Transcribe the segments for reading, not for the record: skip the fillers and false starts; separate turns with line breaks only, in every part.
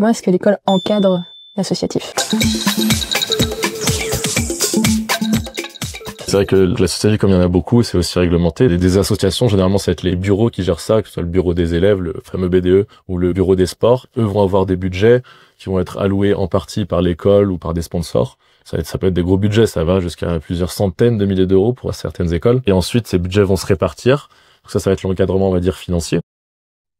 comment est-ce que l'école encadre l'associatif?
C'est vrai que l'associatif, comme il y en a beaucoup, c'est aussi réglementé. Des associations, généralement, ça va être les bureaux qui gèrent ça, que ce soit le bureau des élèves, le fameux BDE, ou le bureau des sports. Eux vont avoir des budgets qui vont être alloués en partie par l'école ou par des sponsors. Ça peut être des gros budgets, ça va jusqu'à plusieurs centaines de milliers d'euros pour certaines écoles. Et ensuite, ces budgets vont se répartir. Donc ça va être l'encadrement, on va dire, financier.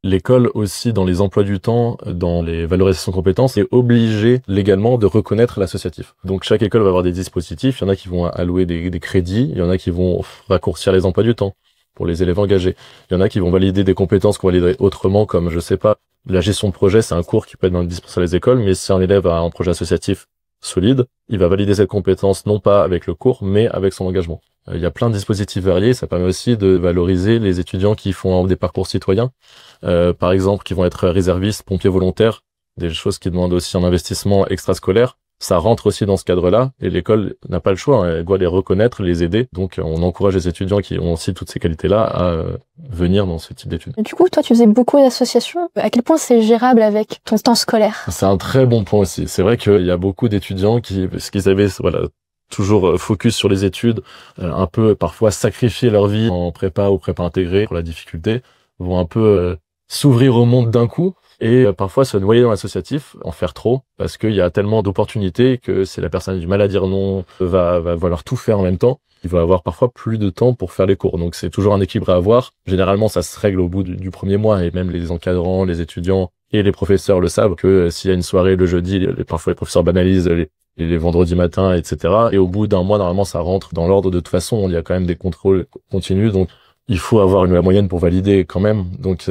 L'école aussi, dans les emplois du temps, dans les valorisations de compétences, est obligée légalement de reconnaître l'associatif. Donc chaque école va avoir des dispositifs. Il y en a qui vont allouer des crédits, il y en a qui vont raccourcir les emplois du temps pour les élèves engagés. Il y en a qui vont valider des compétences qu'on validerait autrement, comme, je sais pas, la gestion de projet, c'est un cours qui peut être dans le dispensé des écoles, mais si un élève a un projet associatif solide, il va valider cette compétence non pas avec le cours, mais avec son engagement. Il y a plein de dispositifs variés, ça permet aussi de valoriser les étudiants qui font des parcours citoyens, par exemple, qui vont être réservistes, pompiers volontaires, des choses qui demandent aussi un investissement extrascolaire. Ça rentre aussi dans ce cadre-là, et l'école n'a pas le choix, elle doit les reconnaître, les aider. Donc on encourage les étudiants qui ont aussi toutes ces qualités-là à venir dans ce type d'études.
Du coup, toi, tu faisais beaucoup d'associations. À quel point c'est gérable avec ton temps scolaire?
C'est un très bon point aussi. C'est vrai qu'il y a beaucoup d'étudiants qui, parce qu'ils avaient, voilà, toujours focus sur les études, un peu parfois sacrifier leur vie en prépa ou prépa intégrée pour la difficulté, vont un peu s'ouvrir au monde d'un coup et parfois se noyer dans l'associatif, en faire trop, parce qu'il y a tellement d'opportunités que si la personne a du mal à dire non, va vouloir tout faire en même temps, il va avoir parfois plus de temps pour faire les cours. Donc c'est toujours un équilibre à avoir. Généralement, ça se règle au bout du premier mois, et même les encadrants, les étudiants et les professeurs le savent, que s'il y a une soirée le jeudi, parfois les professeurs banalisent les vendredis matins, etc. Et au bout d'un mois, normalement, ça rentre dans l'ordre de toute façon. Il y a quand même des contrôles continus, donc il faut avoir la moyenne pour valider quand même. Donc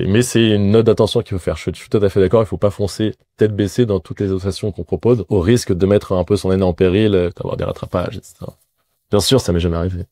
mais c'est une note d'attention qu'il faut faire. Je suis tout à fait d'accord. Il faut pas foncer tête baissée dans toutes les associations qu'on propose, au risque de mettre un peu son année en péril, d'avoir des rattrapages, etc. Bien sûr, ça m'est jamais arrivé.